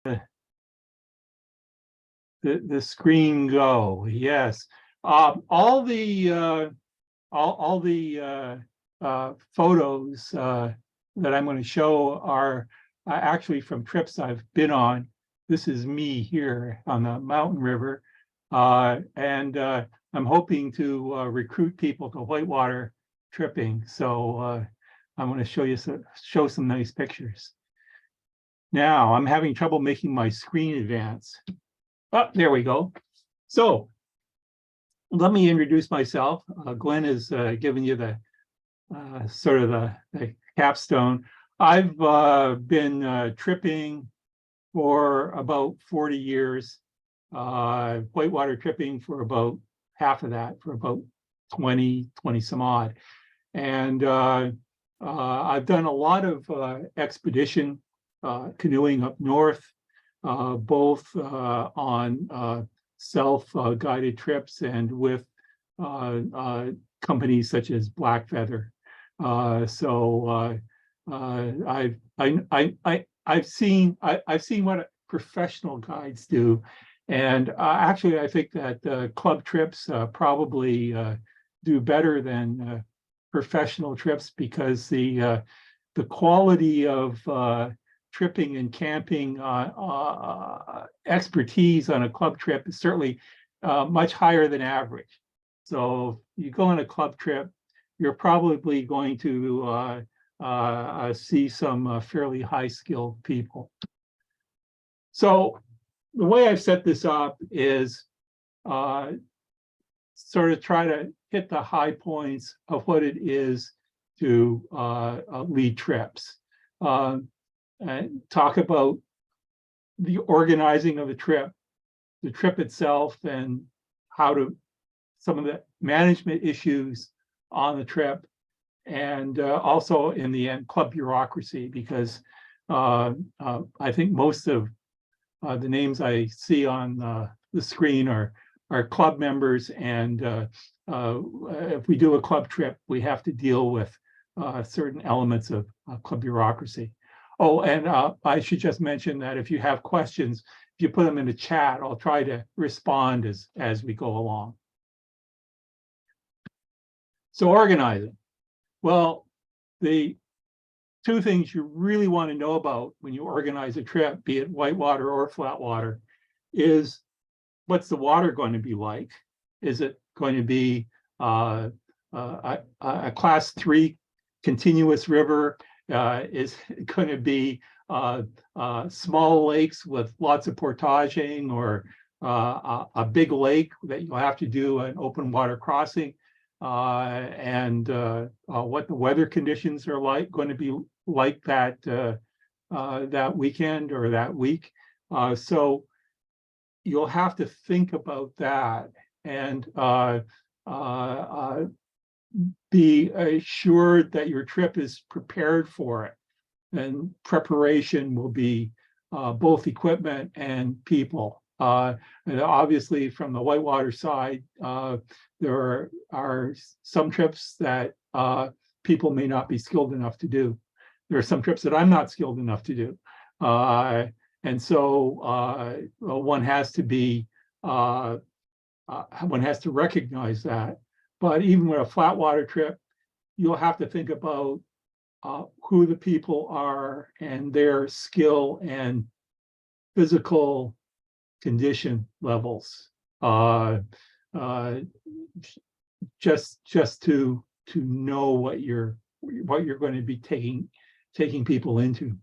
the screen go. Yes. All the photos that I'm going to show are actually from trips I've been on. This is me here on the mountain river, and I'm hoping to recruit people to whitewater tripping. So I'm going to show some nice pictures. Now I'm having trouble making my screen advance. Oh, there we go. So let me introduce myself. Glenn has given you the sort of the capstone. I've been tripping for about 40 years, whitewater tripping for about half of that, for about 20 some odd. And I've done a lot of expedition canoeing up north, both on self-guided trips and with companies such as Black Feather. So I've seen what professional guides do, and actually I think that club trips probably do better than professional trips, because the quality of tripping and camping expertise on a club trip is certainly much higher than average. So you go on a club trip, you're probably going to see some fairly high-skilled people. So the way I've set this up is sort of try to hit the high points of what it is to lead trips. And talk about the organizing of the trip itself, and some of the management issues on the trip, and also in the end club bureaucracy, because I think most of the names I see on the screen are club members, and if we do a club trip, we have to deal with certain elements of club bureaucracy. Oh, and I should just mention that if you have questions, if you put them in the chat, I'll try to respond as we go along. So organizing. Well, the two things you really want to know about when you organize a trip, be it whitewater or flat water, is what's the water going to be like? Is it going to be a class 3 continuous river? Is going to be small lakes with lots of portaging, or a big lake that you'll have to do an open water crossing, and what the weather conditions are going to be like that that weekend or that week. So you'll have to think about that, and be assured that your trip is prepared for it. And preparation will be both equipment and people. And obviously, from the whitewater side, there are some trips that people may not be skilled enough to do. There are some trips that I'm not skilled enough to do. And so one has to be, one has to recognize that. But even with a flat water trip, you'll have to think about who the people are and their skill and physical condition levels, just to know what you're going to be taking people into.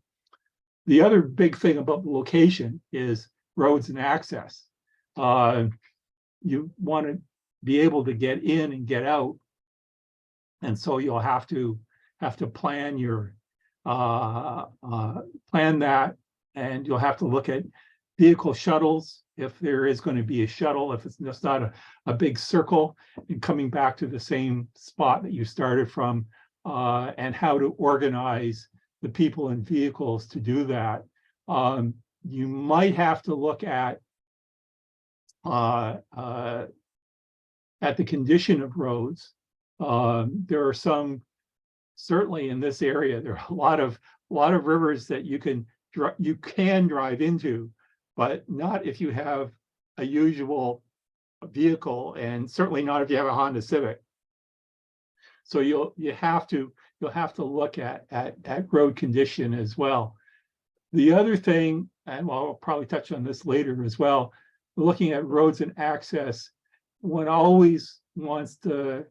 The other big thing about the location is roads and access. You want to be able to get in and get out, and so you'll have to plan your plan that, and you'll have to look at vehicle shuttles, if there is going to be a shuttle, if it's just not a big circle and coming back to the same spot that you started from, and how to organize the people and vehicles to do that. You might have to look at the condition of roads. There are some, certainly in this area, there are a lot of rivers that you can you can drive into, but not if you have a usual vehicle, and certainly not if you have a Honda Civic. So you'll have to look at road condition as well. The other thing, and I'll probably touch on this later as well, looking at roads and access, one always wants to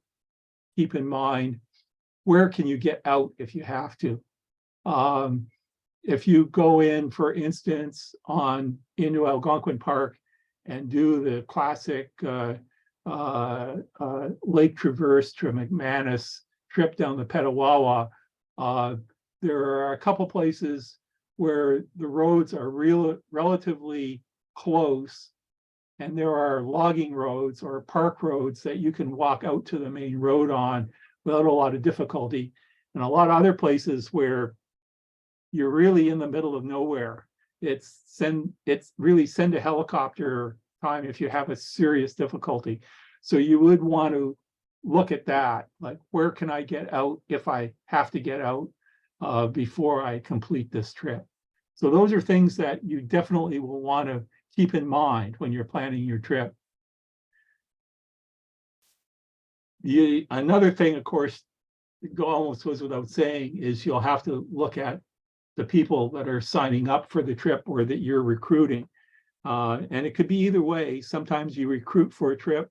keep in mind, where can you get out if you have to? If you go in, for instance, into Algonquin Park and do the classic Lake Traverse to McManus trip down the Petawawa, there are a couple places where the roads are relatively close, and there are logging roads or park roads that you can walk out to the main road on without a lot of difficulty. And a lot of other places where you're really in the middle of nowhere, it's really send a helicopter time if you have a serious difficulty. So you would want to look at that, like, where can I get out if I have to get out before I complete this trip? So those are things that you definitely will want to keep in mind when you're planning your trip. Another thing, of course, almost goes without saying, is you'll have to look at the people that are signing up for the trip or that you're recruiting. And it could be either way. Sometimes you recruit for a trip.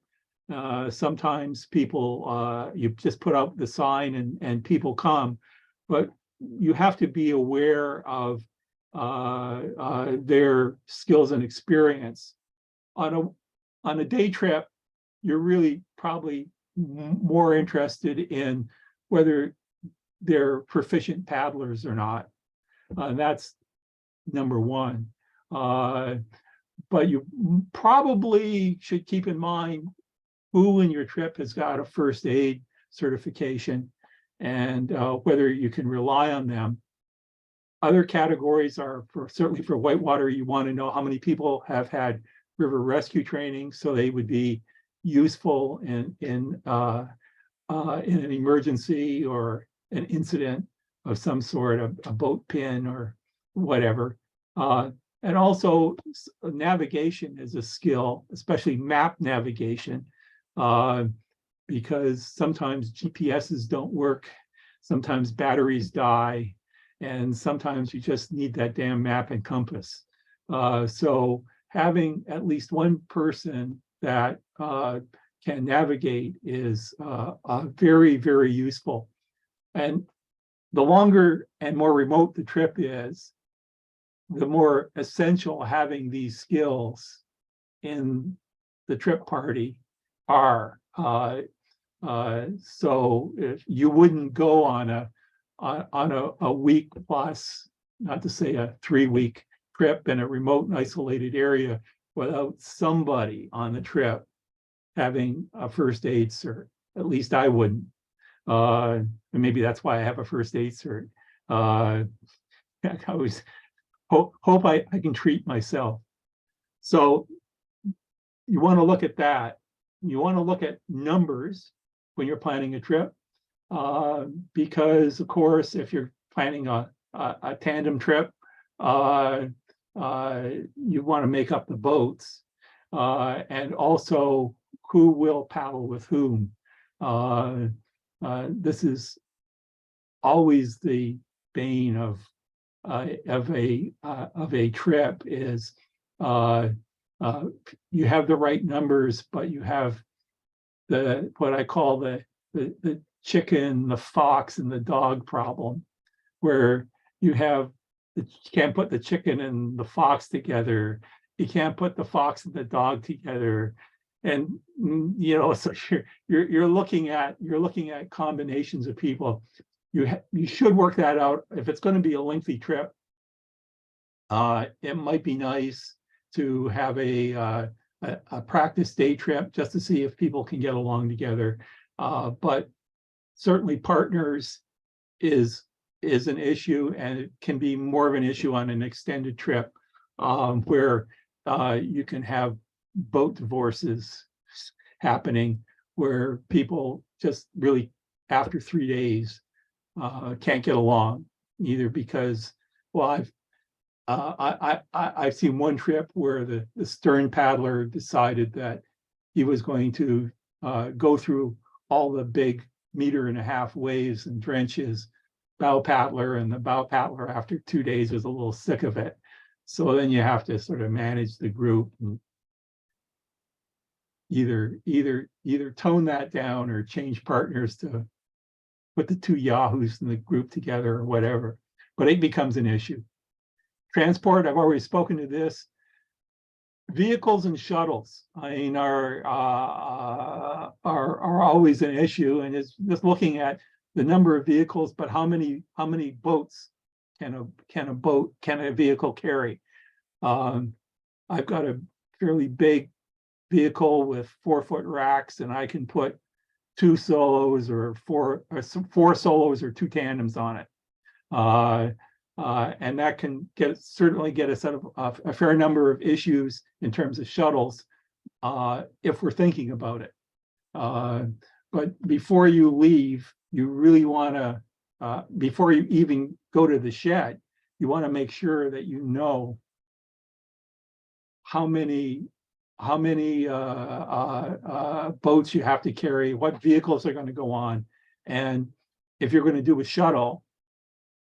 Sometimes people, you just put out the sign and people come. But you have to be aware of their skills and experience. On a day trip, you're really probably more interested in whether they're proficient paddlers or not. That's number one. But you probably should keep in mind who in your trip has got a first aid certification and whether you can rely on them. Other categories are certainly for whitewater, you want to know how many people have had river rescue training, so they would be useful in an emergency or an incident of some sort, a boat pin or whatever. And also navigation is a skill, especially map navigation, because sometimes GPSs don't work, sometimes batteries die, and sometimes you just need that damn map and compass. So having at least one person that can navigate is very, very useful. And the longer and more remote the trip is, the more essential having these skills in the trip party are. So if you wouldn't go on a week plus, not to say a 3-week trip in a remote and isolated area without somebody on the trip having a first aid cert. At least I wouldn't. And maybe that's why I have a first aid cert. I always hope I can treat myself. So you want to look at that. You want to look at numbers when you're planning a trip, because of course, if you're planning a tandem trip, you want to make up the boats, and also who will paddle with whom. This is always the bane of a trip, is you have the right numbers, but you have what I call the chicken, the fox, and the dog problem, where you can't put the chicken and the fox together. You can't put the fox and the dog together. And so you're looking at combinations of people. You should work that out. If it's going to be a lengthy trip, it might be nice to have a practice day trip just to see if people can get along together. But certainly partners is an issue, and it can be more of an issue on an extended trip, where you can have boat divorces happening, where people just really after 3 days can't get along, either because, well, I've seen one trip where the stern paddler decided that he was going to go through all the big 1.5 meter waves and drenches bow paddler, and the bow paddler after 2 days was a little sick of it. So then you have to sort of manage the group and either tone that down or change partners to put the 2 yahoos in the group together or whatever. But it becomes an issue. Transport, I've already spoken to this. Vehicles and shuttles, I mean, are always an issue, and it's just looking at the number of vehicles, but how many boats can a vehicle carry? I've got a fairly big vehicle with 4-foot racks, and I can put 2 solos or 4 solos or 2 tandems on it. And that can certainly get us out of a fair number of issues in terms of shuttles, if we're thinking about it. But before you leave, you really want to, before you even go to the shed, you want to make sure that you know how many boats you have to carry, what vehicles are going to go on, and if you're going to do a shuttle,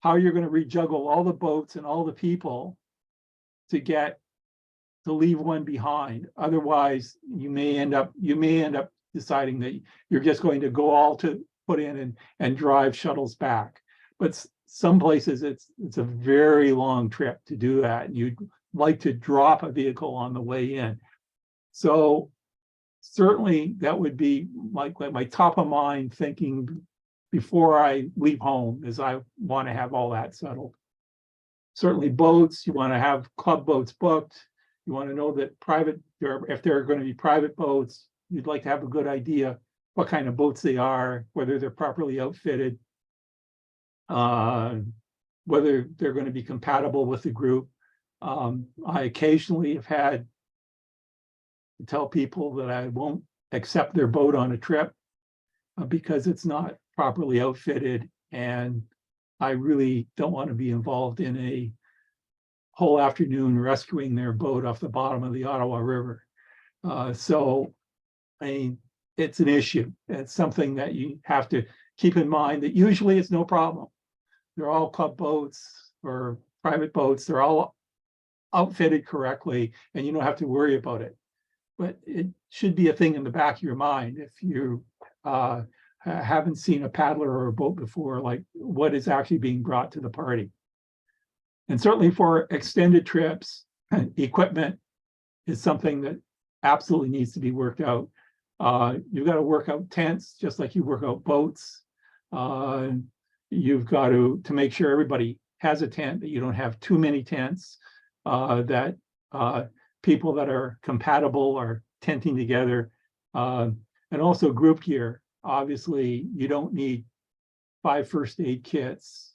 how you're going to rejuggle all the boats and all the people to leave one behind. Otherwise, you may end up deciding that you're just going to go all to put in and drive shuttles back. But some places it's a very long trip to do that, and you'd like to drop a vehicle on the way in. So certainly that would be like my top of mind thinking before I leave home, is I want to have all that settled. Certainly boats, you want to have club boats booked. You want to know that if there are going to be private boats, you'd like to have a good idea what kind of boats they are, whether they're properly outfitted, whether they're going to be compatible with the group. I occasionally have had to tell people that I won't accept their boat on a trip because it's not properly outfitted, and I really don't want to be involved in a whole afternoon rescuing their boat off the bottom of the Ottawa River. So, I mean, it's an issue. It's something that you have to keep in mind, that usually it's no problem. They're all club boats or private boats. They're all outfitted correctly, and you don't have to worry about it. But it should be a thing in the back of your mind if you haven't seen a paddler or a boat before, like what is actually being brought to the party. And certainly for extended trips, equipment is something that absolutely needs to be worked out. You've got to work out tents just like you work out boats. You've got to make sure everybody has a tent, that you don't have too many tents, that people that are compatible are tenting together, and also group gear. Obviously, you don't need 5 first aid kits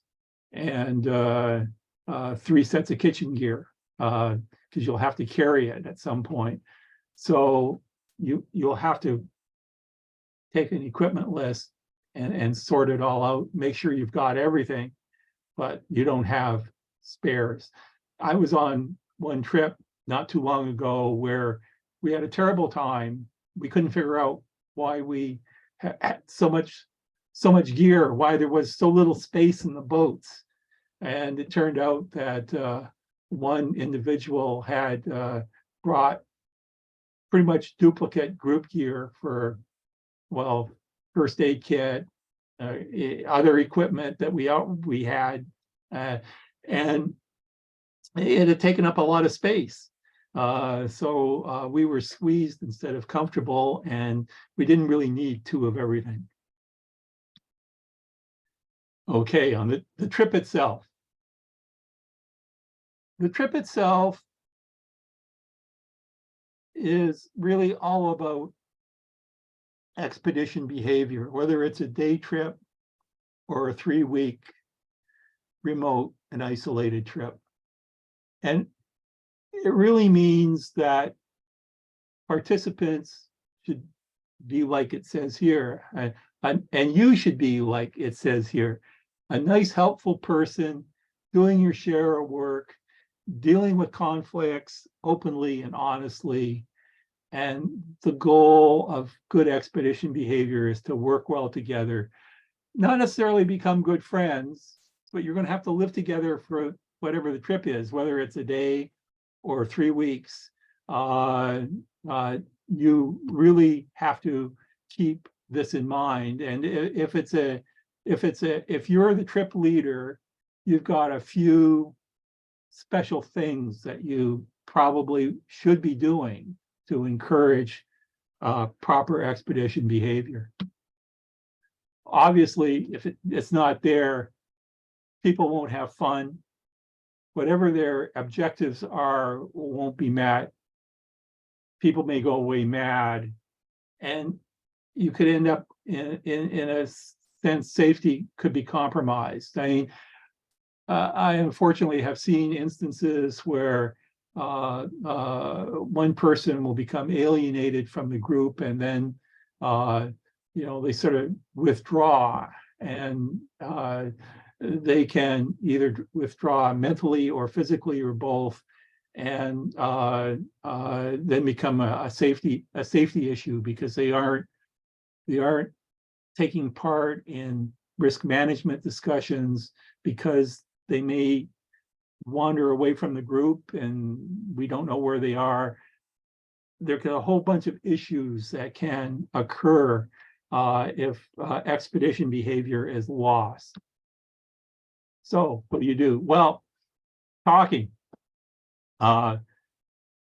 and 3 sets of kitchen gear, because you'll have to carry it at some point. So you'll have to take an equipment list and sort it all out, make sure you've got everything, but you don't have spares. I was on one trip not too long ago where we had a terrible time. We couldn't figure out why we had so much gear, why there was so little space in the boats. And it turned out that one individual had brought pretty much duplicate group gear for, well, first aid kit, other equipment that we had, and it had taken up a lot of space. So we were squeezed instead of comfortable, and we didn't really need 2 of everything. Okay, on the trip itself. The trip itself is really all about expedition behavior, whether it's a day trip or a 3-week remote and isolated trip. And it really means that participants should be like it says here, and you should be like it says here, a nice, helpful person doing your share of work, dealing with conflicts openly and honestly. And the goal of good expedition behavior is to work well together, not necessarily become good friends, but you're going to have to live together for whatever the trip is, whether it's a day or 3 weeks. You really have to keep this in mind. And if you're the trip leader, you've got a few special things that you probably should be doing to encourage proper expedition behavior. Obviously, if it's not there, people won't have fun. Whatever their objectives are won't be met. People may go away mad, and you could end up in a sense safety could be compromised. I mean, I unfortunately have seen instances where one person will become alienated from the group, and then they sort of withdraw, and they can either withdraw mentally or physically or both, and then become a safety issue because they aren't taking part in risk management discussions, because they may wander away from the group and we don't know where they are. There's a whole bunch of issues that can occur if expedition behavior is lost. So what do? Well, talking.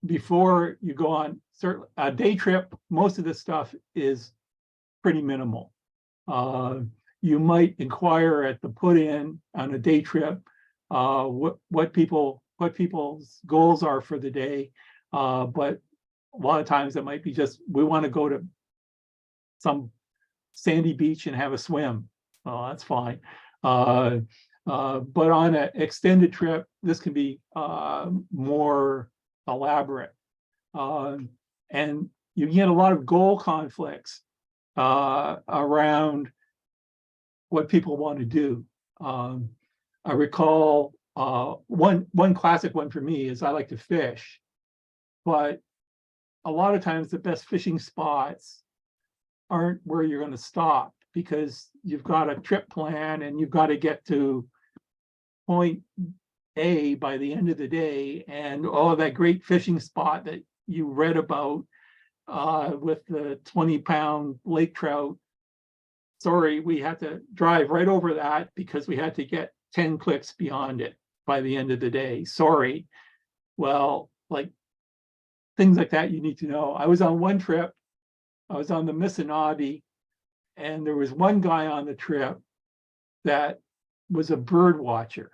Before you go on a day trip, most of this stuff is pretty minimal. You might inquire at the put-in on a day trip what people's goals are for the day, but a lot of times it might be just, we want to go to some sandy beach and have a swim. Well, that's fine. But on an extended trip, this can be more elaborate, and you get a lot of goal conflicts around what people want to do. I recall one classic one for me is I like to fish, but a lot of times the best fishing spots aren't where you're going to stop, because you've got a trip plan and you've got to get to point A by the end of the day, and that great fishing spot that you read about with the 20-pound lake trout. Sorry, we had to drive right over that because we had to get 10 clicks beyond it by the end of the day. Sorry. Well, like things like that you need to know. I was on one trip, I was on the Missinaibi, and there was one guy on the trip that was a bird watcher.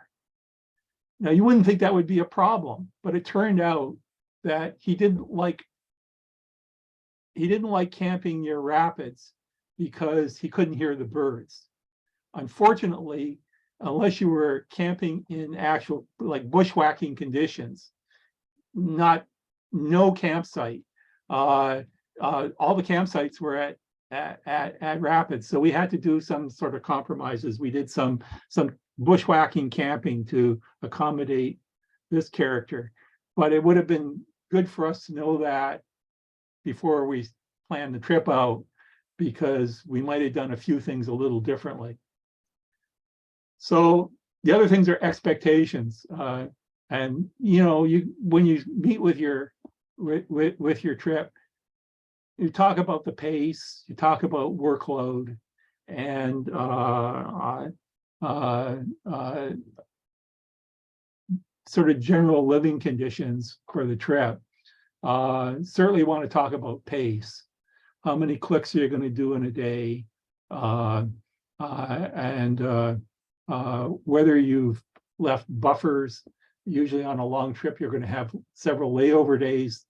Now, you wouldn't think that would be a problem, but it turned out that he didn't like camping near rapids because he couldn't hear the birds. Unfortunately, unless you were camping in actual like bushwhacking conditions, no campsite. All the campsites were at rapids, so we had to do some sort of compromises. We did some bushwhacking camping to accommodate this character, but it would have been good for us to know that before we planned the trip out, because we might have done a few things a little differently. So the other things are expectations, and when you meet with your trip, you talk about the pace, you talk about workload, and sort of general living conditions for the trip. Certainly want to talk about pace. How many clicks are you going to do in a day? And whether you've left buffers. Usually on a long trip, you're going to have several layover days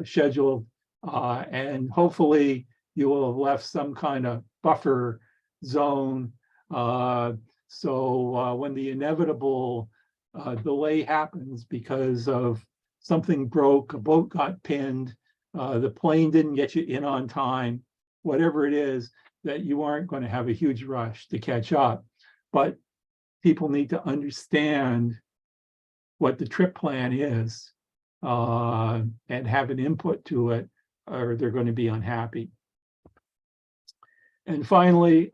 scheduled, and hopefully you will have left some kind of buffer zone. So when the inevitable delay happens because of something broke, a boat got pinned, the plane didn't get you in on time, whatever it is, that you aren't going to have a huge rush to catch up. But people need to understand what the trip plan is and have an input to it, or they're going to be unhappy. And finally,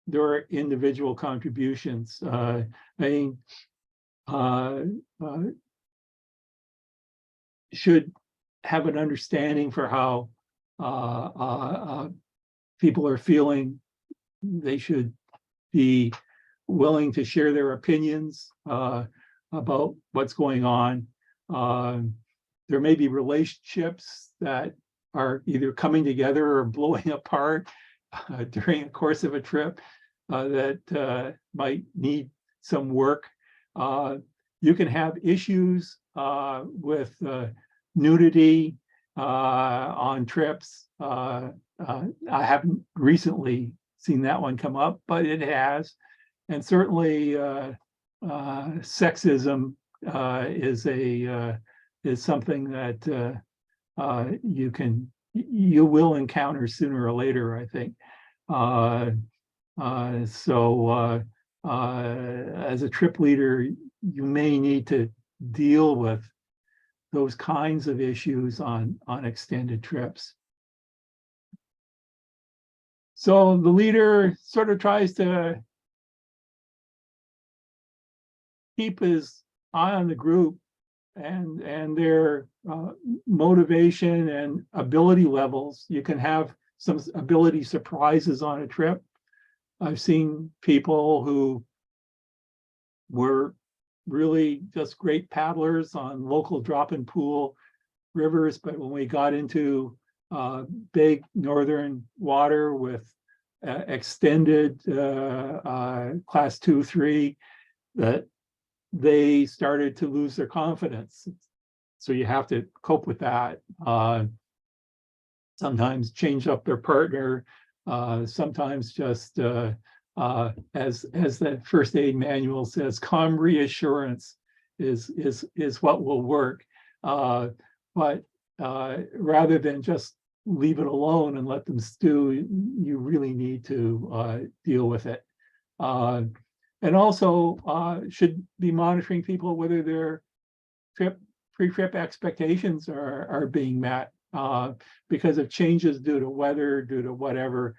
there are individual contributions. I mean, should have an understanding for how people are feeling. They should be willing to share their opinions about what's going on. There may be relationships that are either coming together or blowing apart during the course of a trip that might need some work. You can have issues with nudity on trips. I haven't recently seen that one come up, but it has. And certainly sexism is something that you will encounter sooner or later, I think. As a trip leader, you may need to deal with those kinds of issues on extended trips. So the leader sort of tries to keep his eye on the group and their motivation and ability levels. You can have some ability surprises on a trip. I've seen people who were really just great paddlers on local drop-in pool rivers, but when we got into big northern water with extended class 2, 3, that they started to lose their confidence. So you have to cope with that. Sometimes change up their partner. Sometimes just as the first aid manual says, calm reassurance is what will work. But rather than just leave it alone and let them stew, you really need to deal with it. And also should be monitoring people whether their pre-trip expectations are being met, because of changes due to weather, due to whatever.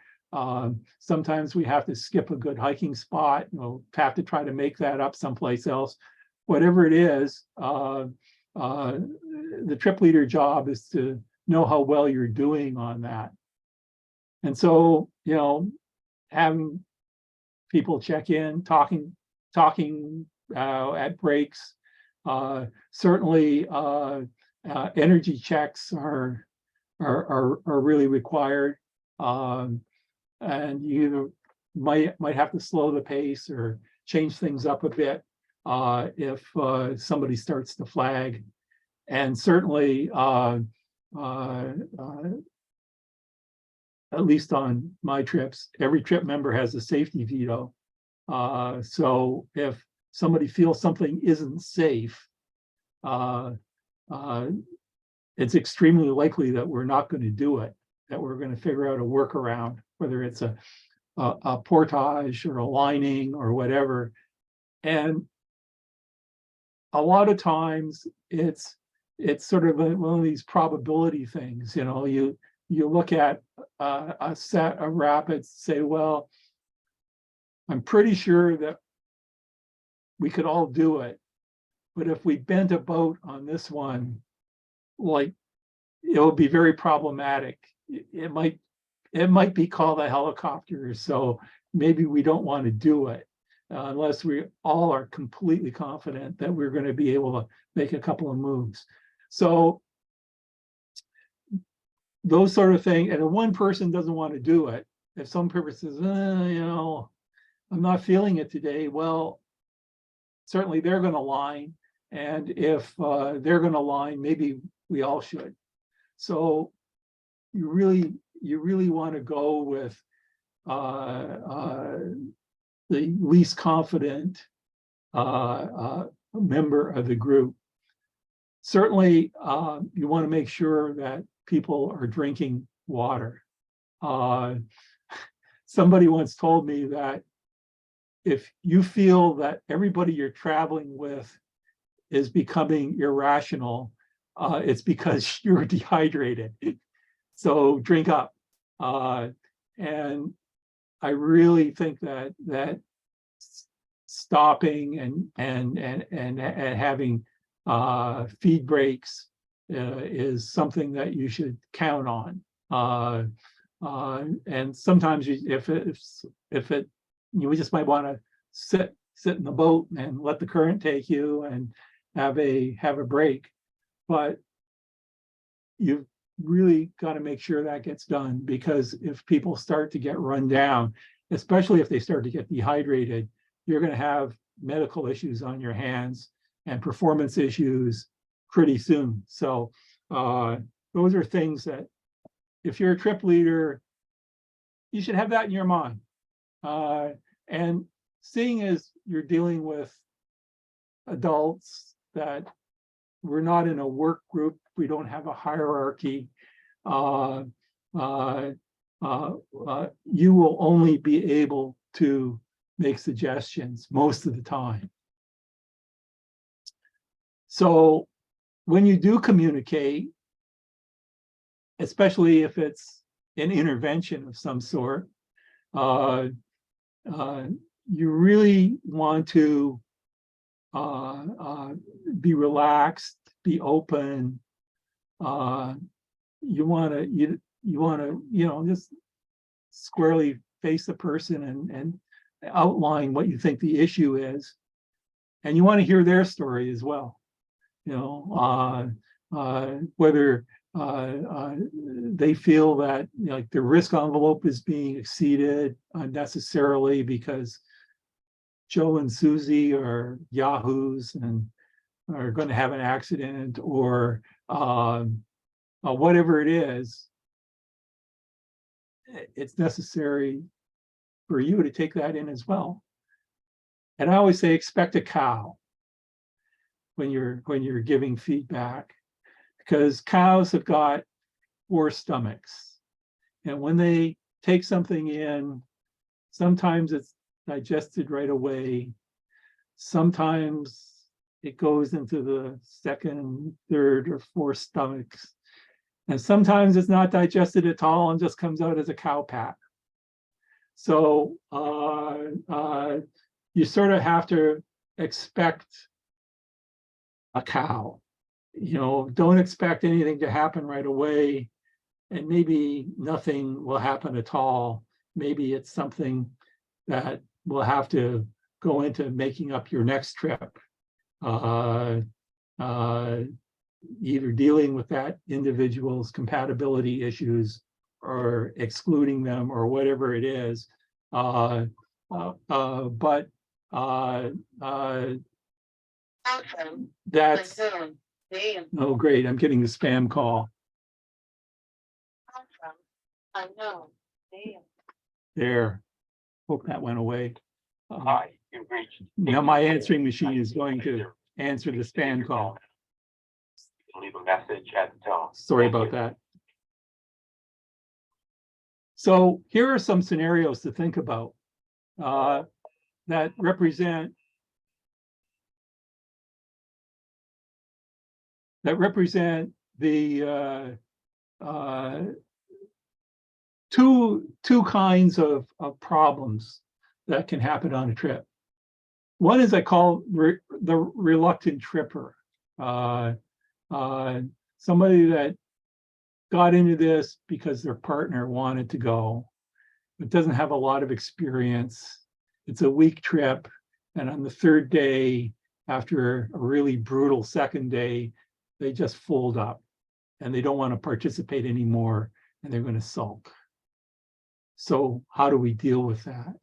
Sometimes we have to skip a good hiking spot. We'll have to try to make that up someplace else. Whatever it is, the trip leader job is to know how well you're doing on that. And so, having people check in, talking at breaks. Certainly, energy checks are really required, and you might have to slow the pace or change things up a bit if somebody starts to flag. And certainly, at least on my trips, every trip member has a safety veto. So if somebody feels something isn't safe, it's extremely likely that we're not going to do it, that we're going to figure out a workaround, whether it's a portage or a lining or whatever. And a lot of times it's sort of one of these probability things. You look at a set of rapids, say, well, I'm pretty sure that we could all do it, but if we bent a boat on this one, like, it would be very problematic. It might be called a helicopter, so maybe we don't want to do it unless we all are completely confident that we're going to be able to make a couple of moves. So those sort of things, and if one person doesn't want to do it, if some person says, I'm not feeling it today, well, certainly they're going to line, and if they're going to line, maybe we all should. So you really want to go with the least confident member of the group. Certainly, you want to make sure that people are drinking water. Somebody once told me that if you feel that everybody you're traveling with is becoming irrational, it's because you're dehydrated. So drink up. And I really think that stopping and having feed breaks is something that you should count on. And sometimes if it you just might want to sit in the boat and let the current take you and have a break, but you've really got to make sure that gets done, because if people start to get run down, especially if they start to get dehydrated, you're going to have medical issues on your hands and performance issues pretty soon. So those are things that, if you're a trip leader, you should have that in your mind. And seeing as you're dealing with adults, that we're not in a work group, we don't have a hierarchy, you will only be able to make suggestions most of the time. So when you do communicate, especially if it's an intervention of some sort, you really want to be relaxed, be open. You want to just squarely face the person and outline what you think the issue is, and you want to hear their story as well. Whether they feel that like the risk envelope is being exceeded unnecessarily because Joe and Susie are yahoos and are going to have an accident, or whatever it is, it's necessary for you to take that in as well. And I always say, expect a cow when you're giving feedback, because cows have got 4 stomachs, and when they take something in, sometimes it's digested right away, sometimes it goes into the 2nd, 3rd, or 4th stomachs, and sometimes it's not digested at all and just comes out as a cow pat. So you sort of have to expect a cow. Don't expect anything to happen right away, and maybe nothing will happen at all. Maybe it's something that will have to go into making up your next trip, either dealing with that individual's compatibility issues or excluding them or whatever it is. But that's, oh great, I'm getting the spam call. I know. There, hope that went away. Hi, you've reached. Now my answering machine is going to answer the spam call. You can leave a message at the tone. Sorry about that. So here are some scenarios to think about that represent the two kinds of problems that can happen on a trip. One is I call the reluctant tripper. Somebody that got into this because their partner wanted to go, but doesn't have a lot of experience. It's a week trip, and on the 3rd day, after a really brutal 2nd day, they just fold up and they don't want to participate anymore, and they're going to sulk. So how do we deal with that?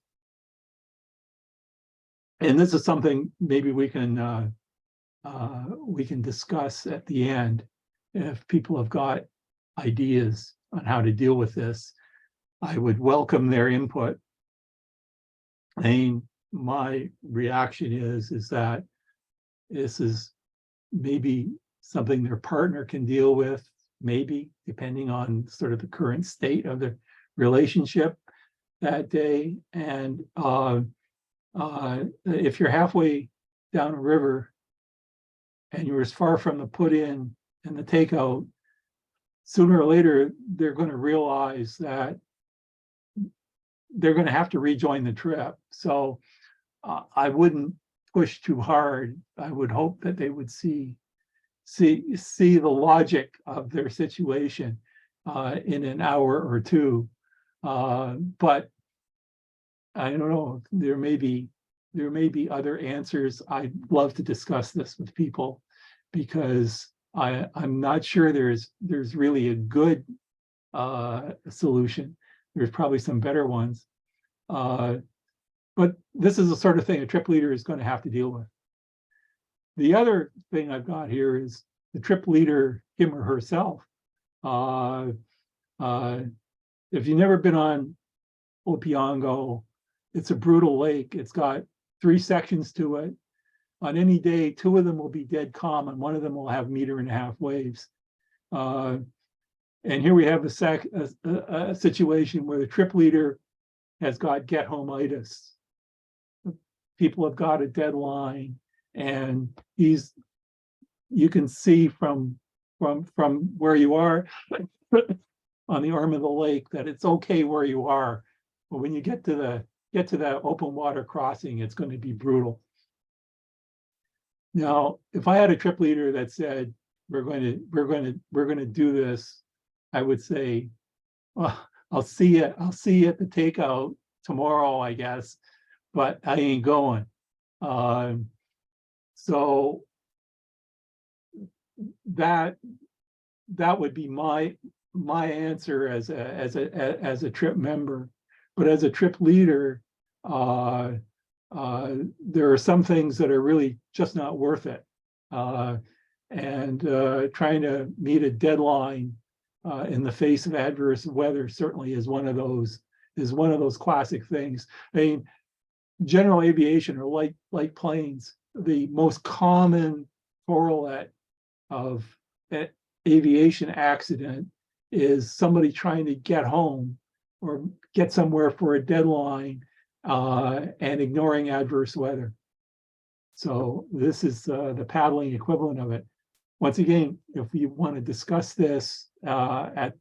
And this is something maybe we can discuss at the end if people have got ideas on how to deal with this. I would welcome their input. I mean, my reaction is that this is maybe something their partner can deal with, maybe depending on sort of the current state of the relationship that day. And if you're halfway down a river and you're as far from the put in and the takeout, sooner or later, they're going to realize that they're going to have to rejoin the trip. So I wouldn't push too hard. I would hope that they would see the logic of their situation in an hour or two. But I don't know, there may be other answers. I'd love to discuss this with people because I'm not sure there's really a good solution. There's probably some better ones. But this is the sort of thing a trip leader is going to have to deal with. The other thing I've got here is the trip leader, him or herself. If you've never been on Opiongo, it's a brutal lake. It's got 3 sections to it. On any day, 2 of them will be dead calm and 1 of them will have 1.5 meter waves. And here we have a situation where the trip leader has got get-home-itis. People have got a deadline, and you can see from where you are on the arm of the lake that it's okay where you are, but when you get to that open water crossing, it's going to be brutal. Now, if I had a trip leader that said we're going to do this, I would say, well, I'll see you at the takeout tomorrow, I guess, but I ain't going. So that would be my answer as a trip member. But as a trip leader, there are some things that are really just not worth it. And trying to meet a deadline in the face of adverse weather certainly is one of those classic things. I mean, general aviation or light planes, the most common correlate of aviation accident is somebody trying to get home or get somewhere for a deadline and ignoring adverse weather. So this is the paddling equivalent of it. Once again, if you want to discuss this at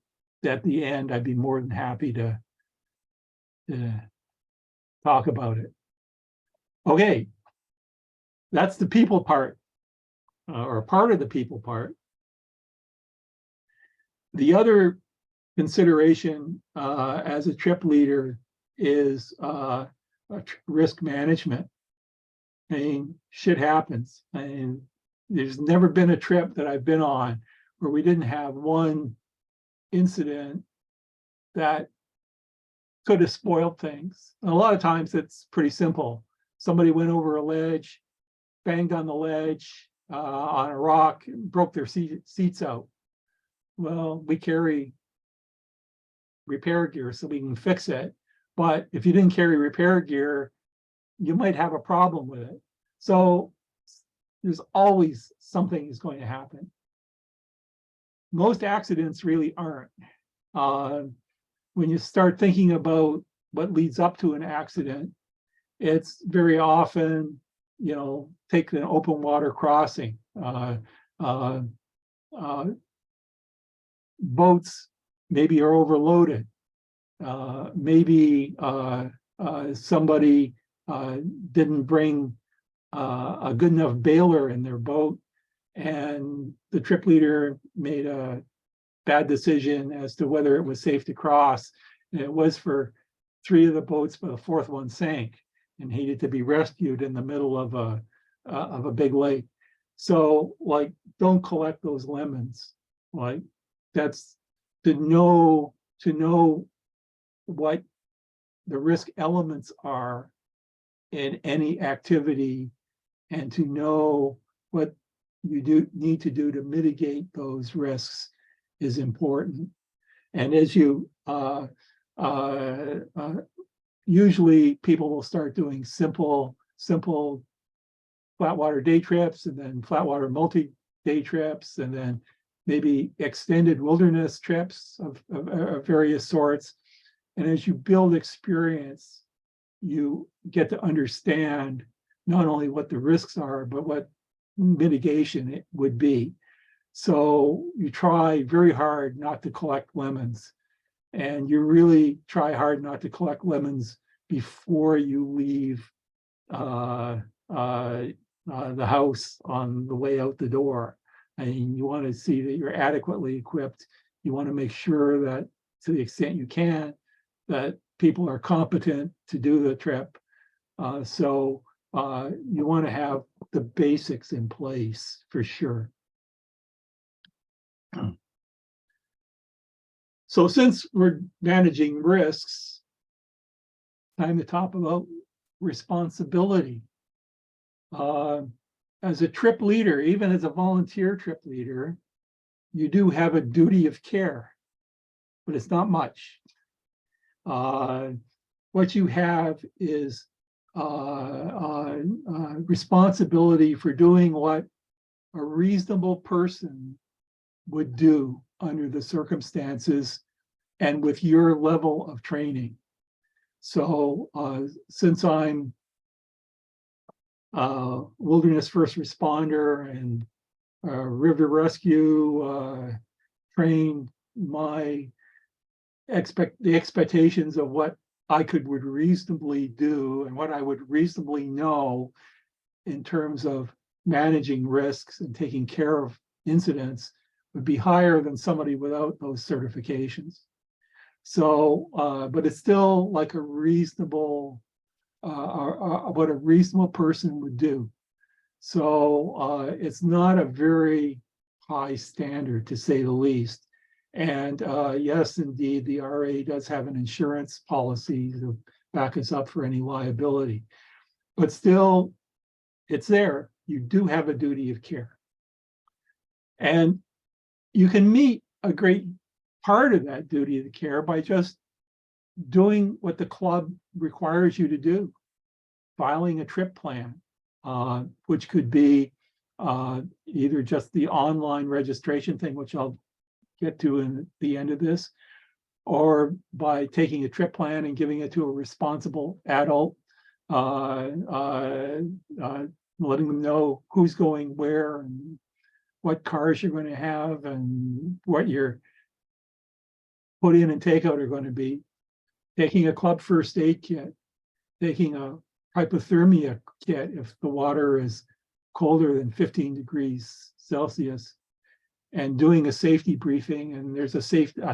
the end, I'd be more than happy to talk about it. Okay, that's the people part, or part of the people part. The other consideration as a trip leader is risk management. I mean, shit happens. I mean, there's never been a trip that I've been on where we didn't have one incident that could have spoiled things. And a lot of times it's pretty simple. Somebody went over a ledge, banged on the ledge on a rock, broke their seats out. Well, we carry repair gear so we can fix it. But if you didn't carry repair gear, you might have a problem with it. So there's always something is going to happen. Most accidents really aren't. When you start thinking about what leads up to an accident, it's very often, take an open water crossing. Boats maybe are overloaded. Maybe somebody didn't bring a good enough bailer in their boat, and the trip leader made a bad decision as to whether it was safe to cross. And it was for 3 of the boats, but the 4th one sank and needed to be rescued in the middle of a big lake. So, don't collect those lemons. That's to know what the risk elements are in any activity, and to know what you need to do to mitigate those risks is important. And as you usually people will start doing simple flatwater day trips, and then flatwater multi-day trips, and then maybe extended wilderness trips of various sorts. And as you build experience, you get to understand not only what the risks are, but what mitigation it would be. So you try very hard not to collect lemons, and you really try hard not to collect lemons before you leave the house on the way out the door. I mean, you want to see that you're adequately equipped. You want to make sure that, to the extent you can, that people are competent to do the trip. So you want to have the basics in place for sure. So since we're managing risks, time to talk about responsibility. As a trip leader, even as a volunteer trip leader, you do have a duty of care, but it's not much. What you have is responsibility for doing what a reasonable person would do under the circumstances and with your level of training. So since I'm wilderness first responder and river rescue trained, the expectations of what I would reasonably do and what I would reasonably know in terms of managing risks and taking care of incidents would be higher than somebody without those certifications. So, but it's still like a reasonable, what a reasonable person would do. So it's not a very high standard, to say the least. And yes, indeed, the RA does have an insurance policy to back us up for any liability. But still, it's there. You do have a duty of care. And you can meet a great part of that duty of care by just doing what the club requires you to do, filing a trip plan, which could be either just the online registration thing, which I'll get to in the end of this, or by taking a trip plan and giving it to a responsible adult, letting them know who's going where and what cars you're going to have and what your put in and take out are going to be, taking a club first aid kit, taking a hypothermia kit if the water is colder than 15 degrees Celsius, and doing a safety briefing. And there's a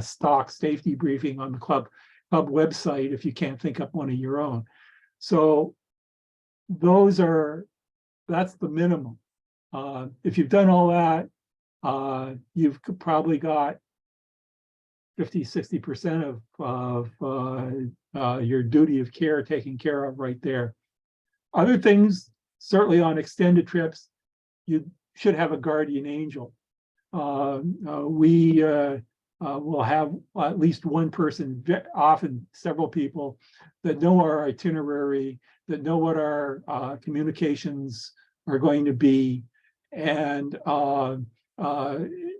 stock safety briefing on the club website if you can't think up one of your own. So that's the minimum. If you've done all that, you've probably got 50–60% of your duty of care taken care of right there. Other things, certainly on extended trips, you should have a guardian angel. We will have at least one person, often several people, that know our itinerary, that know what our communications are going to be. And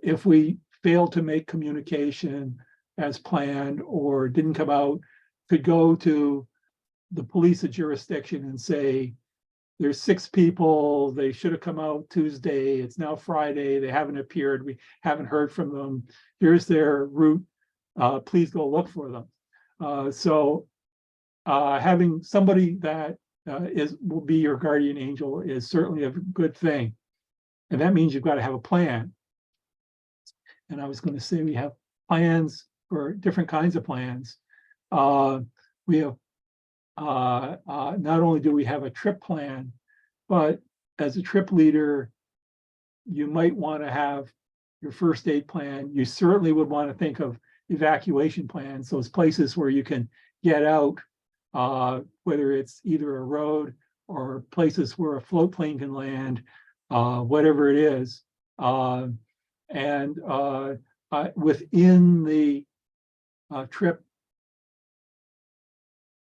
if we fail to make communication as planned or didn't come out, could go to the police of jurisdiction and say, there's 6 people, they should have come out Tuesday, it's now Friday, they haven't appeared, we haven't heard from them, here's their route, please go look for them. So having somebody that will be your guardian angel is certainly a good thing. And that means you've got to have a plan. And I was going to say we have plans for different kinds of plans. We have not only do we have a trip plan, but as a trip leader, you might want to have your first aid plan. You certainly would want to think of evacuation plans, those places where you can get out, whether it's either a road or places where a float plane can land, whatever it is. And within the trip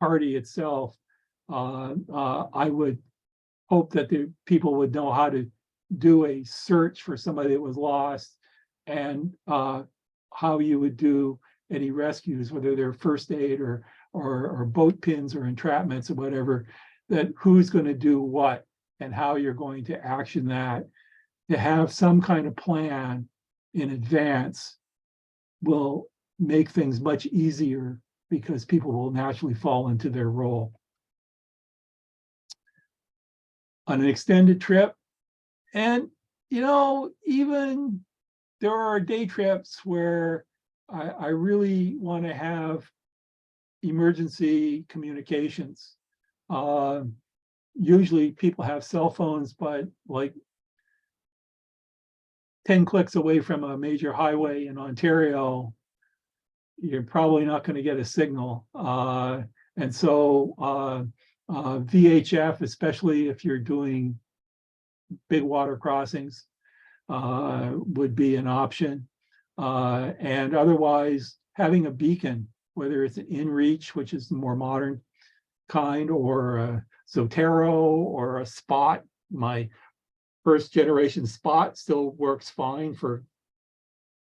party itself, I would hope that the people would know how to do a search for somebody that was lost, and how you would do any rescues, whether they're first aid or or boat pins or entrapments or whatever, that who's going to do what and how you're going to action that. To have some kind of plan in advance will make things much easier because people will naturally fall into their role. On an extended trip, and even there are day trips where I really want to have emergency communications. Usually people have cell phones, but like 10 clicks away from a major highway in Ontario, you're probably not going to get a signal. And so VHF, especially if you're doing big water crossings, would be an option. And otherwise, having a beacon, whether it's an inReach, which is the more modern kind, or a Zotero or a Spot. My first generation Spot still works fine for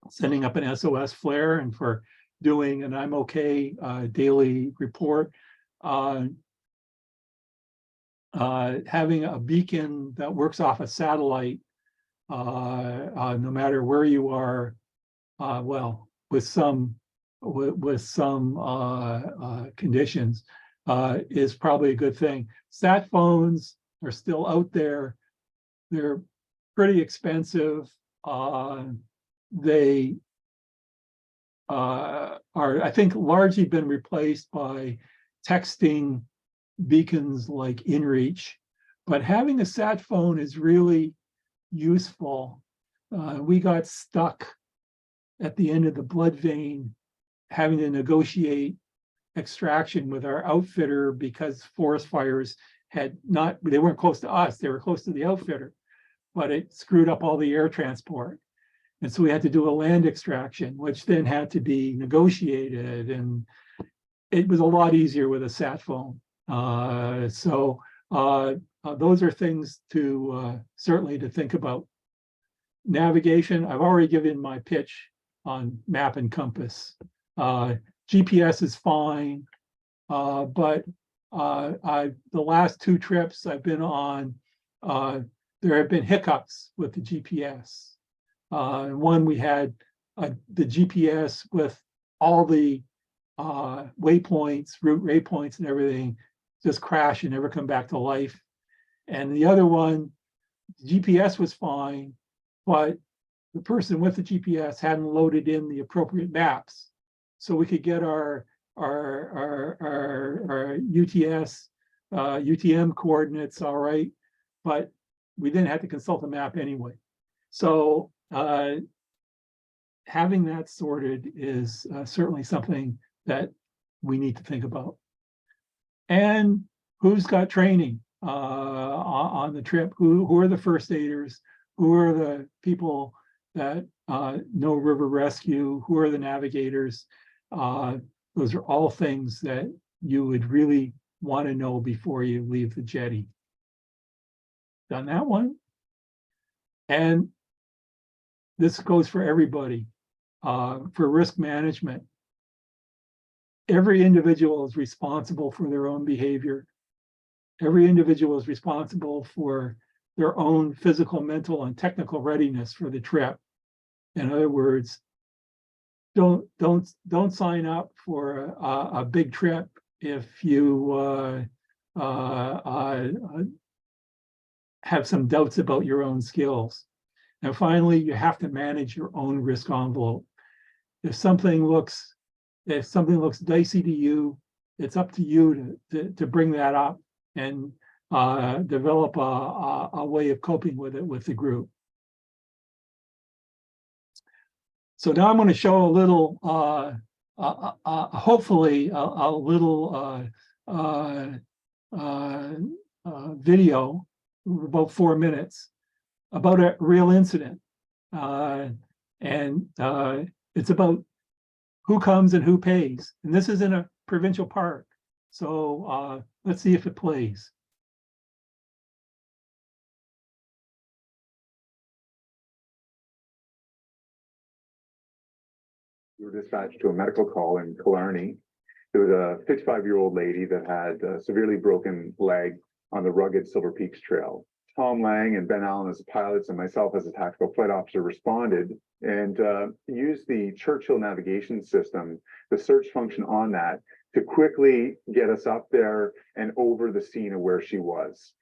sending up an SOS flare and for doing an I'm okay daily report. Having a beacon that works off a satellite, no matter where you are, well, with some conditions, is probably a good thing. Sat phones are still out there. They're pretty expensive. They are, I think, largely been replaced by texting beacons like inReach, but having a sat phone is really useful. We got stuck at the end of the blood vein having to negotiate extraction with our outfitter because forest fires they weren't close to us, they were close to the outfitter, but it screwed up all the air transport. And so we had to do a land extraction, which then had to be negotiated, and it was a lot easier with a sat phone. Those are things to certainly to think about. Navigation, I've already given my pitch on map and compass. GPS is fine, but the last 2 trips I've been on, there have been hiccups with the GPS. One, we had the GPS with all the waypoints, route waypoints and everything just crash and never come back to life. And the other one, the GPS was fine, but the person with the GPS hadn't loaded in the appropriate maps. So we could get our UTS, UTM coordinates all right, but we then had to consult the map anyway. So having that sorted is certainly something that we need to think about. And who's got training on the trip? Who are the first aiders? Who are the people that know river rescue? Who are the navigators? Those are all things that you would really want to know before you leave the jetty. Done that one. And this goes for everybody. For risk management, every individual is responsible for their own behavior. Every individual is responsible for their own physical, mental, and technical readiness for the trip. In other words, don't sign up for a big trip if you have some doubts about your own skills. And finally, you have to manage your own risk envelope. If something looks dicey to you, it's up to you to bring that up and develop a way of coping with it with the group. So now I'm going to show a little, hopefully a little video, about 4 minutes, about a real incident. It's about who comes and who pays. And this is in a provincial park. So let's see if it plays. We were dispatched to a medical call in Killarney, There was a 55-year-old lady that had a severely broken leg on the rugged Silver Peaks Trail. Tom Lang and Ben Allen as the pilots and myself as a tactical flight officer responded and used the Churchill navigation system, the search function on that, to quickly get us up there and over the scene of where she was.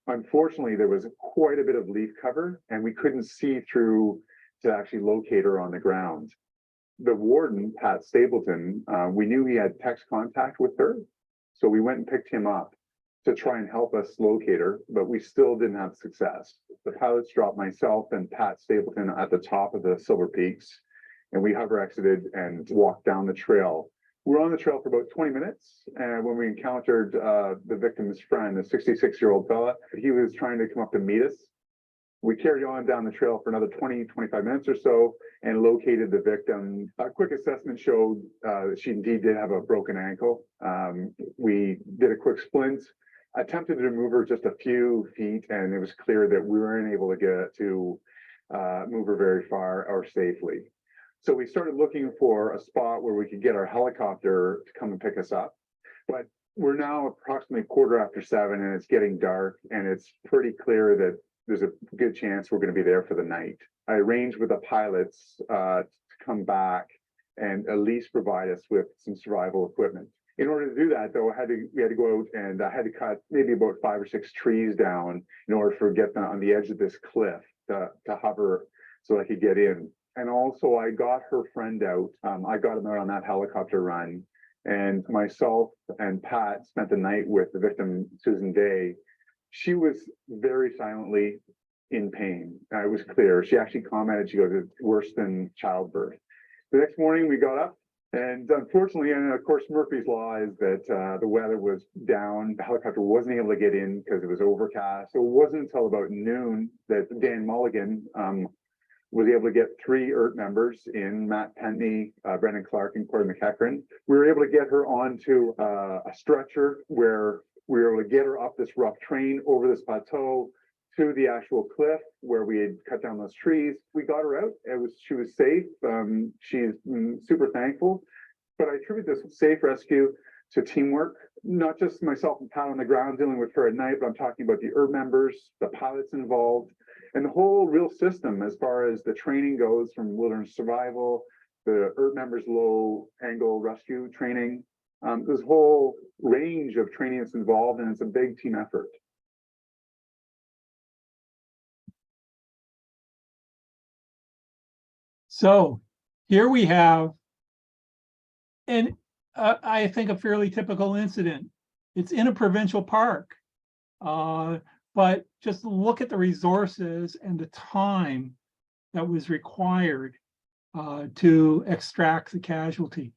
Unfortunately, there was quite a bit of leaf cover and we couldn't see through to actually locate her on the ground. The warden, Pat Stapleton, we knew he had text contact with her, so we went and picked him up to try and help us locate her, but we still didn't have success. The pilots dropped myself and Pat Stapleton at the top of the Silver Peaks, and we hover exited and walked down the trail. We were on the trail for about 20 minutes, and when we encountered the victim's friend, a 66-year-old fella, he was trying to come up to meet us. We carried on down the trail for another 20-25 minutes or so and located the victim. A quick assessment showed that she indeed did have a broken ankle. We did a quick splint, attempted to move her just a few feet, and it was clear that we weren't able to get to move her very far or safely. So we started looking for a spot where we could get our helicopter to come and pick us up. But we're now approximately 7:15 and it's getting dark, and it's pretty clear that there's a good chance we're going to be there for the night. I arranged with the pilots to come back and at least provide us with some survival equipment. In order to do that, though, we had to go out and I had to cut maybe about 5 or 6 trees down in order to get them on the edge of this cliff to hover so I could get in. And also I got her friend out. I got him out on that helicopter run, and myself and Pat spent the night with the victim, Susan Day. She was very silently in pain. It was clear. She actually commented, she goes, it's worse than childbirth. The next morning we got up, and unfortunately, and of course Murphy's Law is that the weather was down. The helicopter wasn't able to get in because it was overcast. So it wasn't until about noon that Dan Mulligan was able to get 3 ERT members in, Matt Pentney, Brendan Clark, and Corey McEachran. We were able to get her onto a stretcher where we were able to get her up this rough terrain over this plateau to the actual cliff where we had cut down those trees. We got her out. She was safe. She's super thankful. But I attribute this safe rescue to teamwork, not just myself and Pat on the ground dealing with her at night, but I'm talking about the ERT members, the pilots involved, and the whole real system as far as the training goes, from wilderness survival, the ERT members' low angle rescue training. This whole range of training that's involved, and it's a big team effort. So here we have, and I think a fairly typical incident. It's in a provincial park, but just look at the resources and the time that was required to extract the casualty.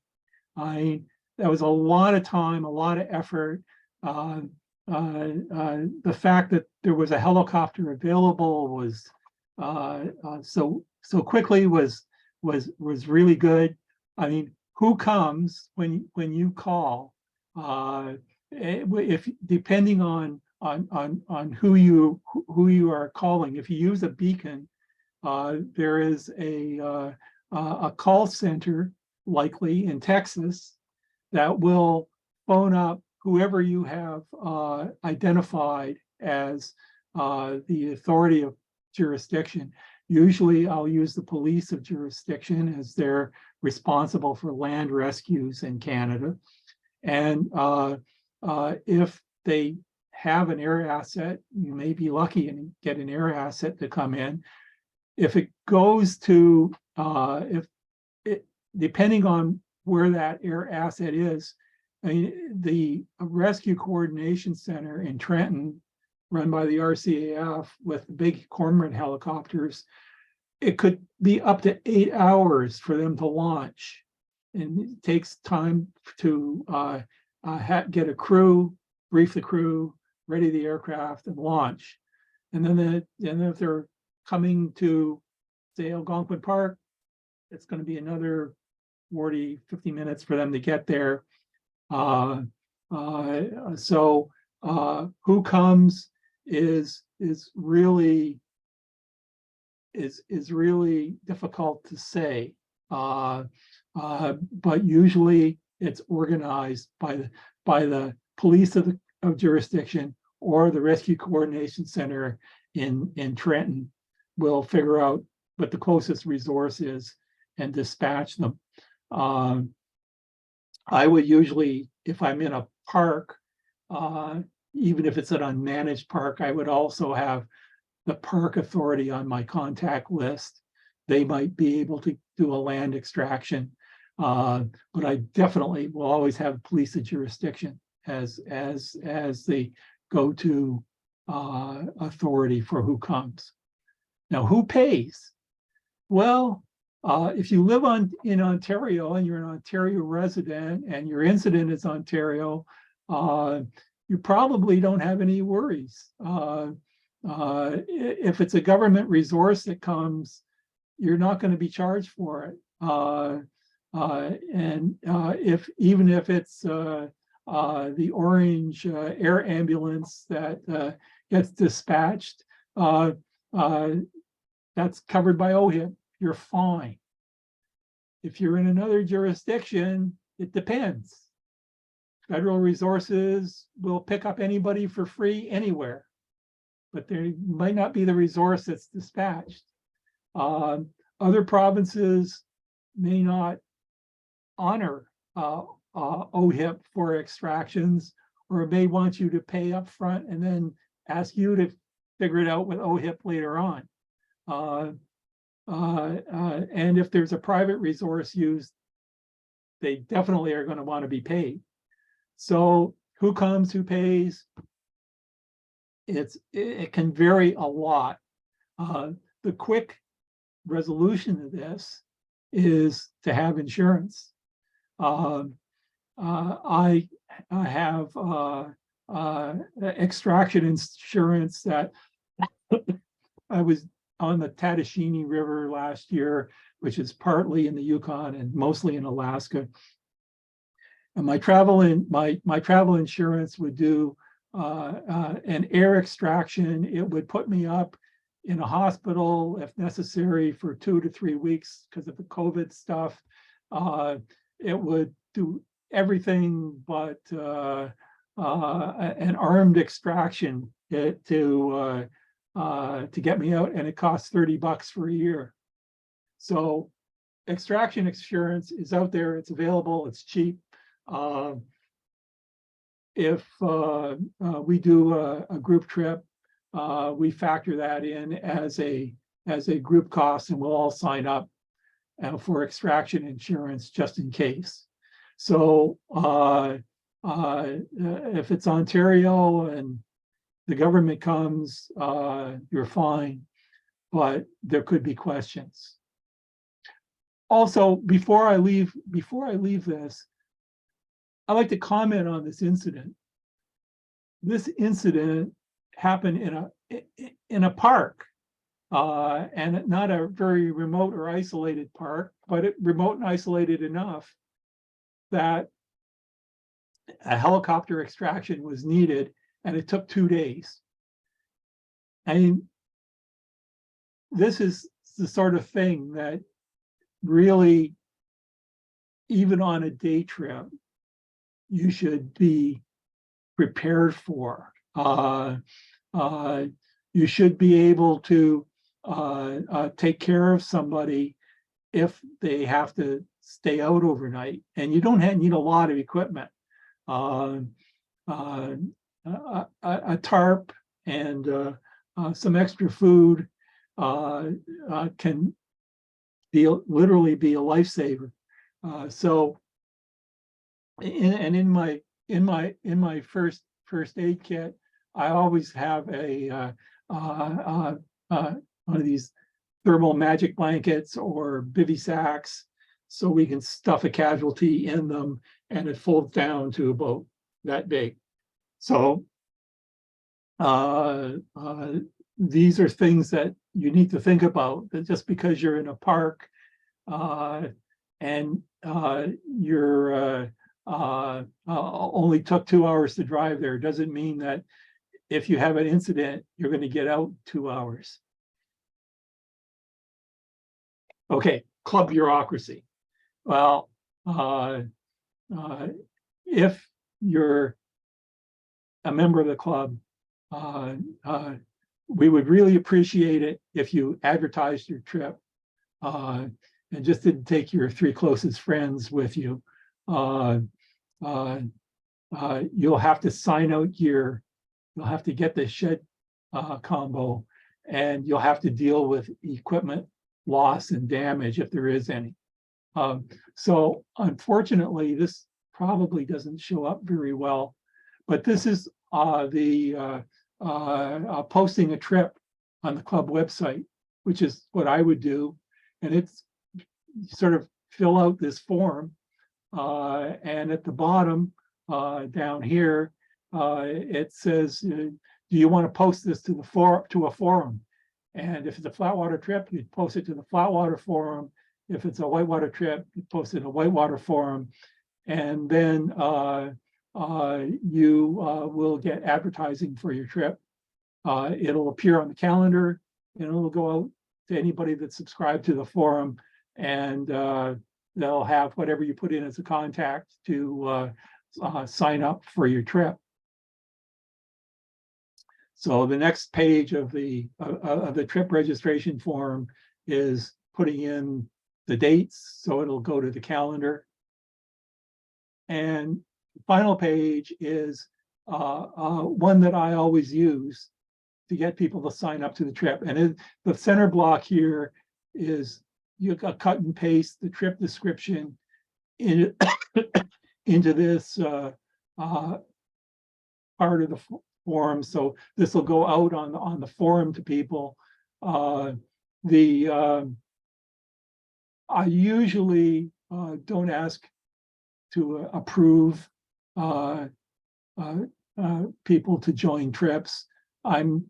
That was a lot of time, a lot of effort. The fact that there was a helicopter available was so quickly was really good. I mean, who comes when you call? If depending on who you are calling, if you use a beacon, there is a call center likely in Texas that will phone up whoever you have identified as the authority of jurisdiction. Usually I'll use the police of jurisdiction, as they're responsible for land rescues in Canada. And if they have an air asset, you may be lucky and get an air asset to come in. If it goes to, depending on where that air asset is, I mean, the Rescue Coordination Center in Trenton, run by the RCAF with big Cormorant helicopters, it could be up to 8 hours for them to launch. And it takes time to get a crew, brief the crew, ready the aircraft, and launch. And then if they're coming to, say, Algonquin Park, it's going to be another 40, 50 minutes for them to get there. So who comes is really difficult to say. But usually it's organized by the police of jurisdiction, or the Rescue Coordination Center in Trenton will figure out what the closest resource is and dispatch them. I would usually, if I'm in a park, even if it's an unmanaged park, I would also have the park authority on my contact list. They might be able to do a land extraction, but I definitely will always have police of jurisdiction as the go-to authority for who comes. Now, who pays? Well, if you live in Ontario and you're an Ontario resident and your incident is Ontario, you probably don't have any worries. If it's a government resource that comes, you're not going to be charged for it. Even if it's the orange air ambulance that gets dispatched, that's covered by OHIP, you're fine. If you're in another jurisdiction, it depends. Federal resources will pick up anybody for free anywhere, but there might not be the resource that's dispatched. Other provinces may not honor OHIP for extractions, or may want you to pay up front and then ask you to figure it out with OHIP later on. And if there's a private resource used, they definitely are going to want to be paid. So who comes, who pays? It can vary a lot. The quick resolution of this is to have insurance. I have extraction insurance that I was on the Tatashini River last year, which is partly in the Yukon and mostly in Alaska. And my travel insurance would do an air extraction. It would put me up in a hospital if necessary for 2 to 3 weeks because of the COVID stuff. It would do everything but an armed extraction to get me out, and it costs $30 for a year. So extraction insurance is out there, it's available, it's cheap. If we do a group trip, we factor that in as a group cost, and we'll all sign up for extraction insurance just in case. So if it's Ontario and the government comes, you're fine, but there could be questions. Also, before I leave this, I'd like to comment on this incident. This incident happened in a park, and not a very remote or isolated park, but remote and isolated enough that a helicopter extraction was needed, and it took 2 days. I mean, this is the sort of thing that really, even on a day trip, you should be prepared for. You should be able to take care of somebody if they have to stay out overnight, and you don't need a lot of equipment. A tarp and some extra food can literally be a lifesaver. So, in my first aid kit, I always have one of these thermal magic blankets or bivy sacks, so we can stuff a casualty in them, and it folds down to about that big. So these are things that you need to think about, that just because you're in a park and you're only took 2 hours to drive there doesn't mean that if you have an incident, you're going to get out 2 hours. Okay, club bureaucracy. Well, if you're a member of the club, we would really appreciate it if you advertised your trip and just didn't take your 3 closest friends with you. You'll have to sign out gear. You'll have to get the shed combo, and you'll have to deal with equipment loss and damage if there is any. So unfortunately, this probably doesn't show up very well, but this is posting a trip on the club website, which is what I would do. And it's sort of fill out this form. And at the bottom down here, it says, do you want to post this to a forum? And if it's a flatwater trip, you post it to the flatwater forum. If it's a whitewater trip, you post it in a whitewater forum. And then you will get advertising for your trip. It'll appear on the calendar, and it'll go out to anybody that's subscribed to the forum, and they'll have whatever you put in as a contact to sign up for your trip. So the next page of the trip registration form is putting in the dates, so it'll go to the calendar. And the final page is one that I always use to get people to sign up to the trip. And the center block here is you cut and paste the trip description into this part of the forum. So this will go out on the forum to people. I usually don't ask to approve people to join trips. I'm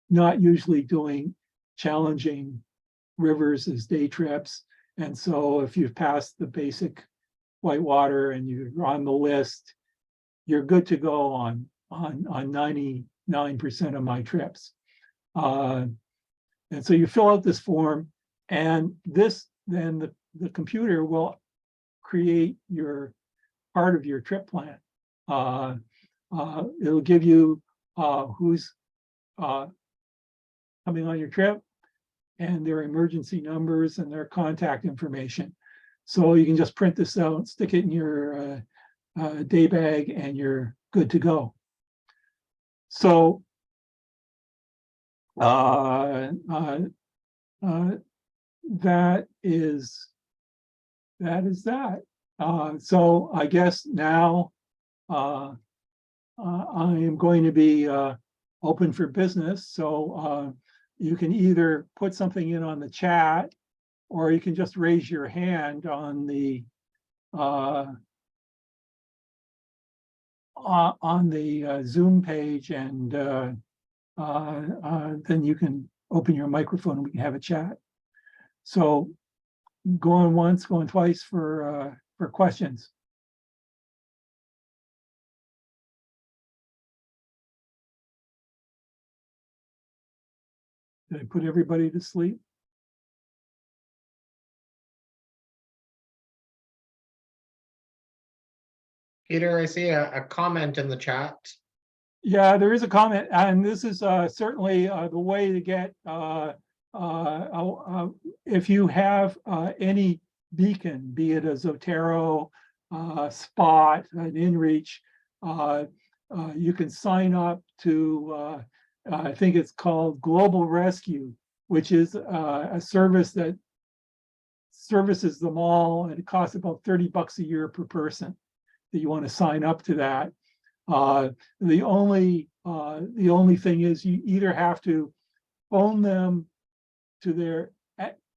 not usually doing challenging rivers as day trips. And so if you've passed the basic whitewater and you're on the list, you're good to go on 99% of my trips. And so you fill out this form, and then the computer will create your part of your trip plan. It'll give you who's coming on your trip and their emergency numbers and their contact information. So you can just print this out, stick it in your day bag, and you're good to go. So that is that. So I guess now I am going to be open for business. So you can either put something in on the chat, or you can just raise your hand on the Zoom page, and then you can open your microphone and we can have a chat. So going once, going twice for questions. Did I put everybody to sleep? Peter, I see a comment in the chat. Yeah, there is a comment, and this is certainly the way to get, if you have any beacon, be it a Zotero, Spot, an InReach, you can sign up to, I think it's called Global Rescue, which is a service that services them all, and it costs about $30 a year per person that you want to sign up to that. The only thing is you either have to phone them to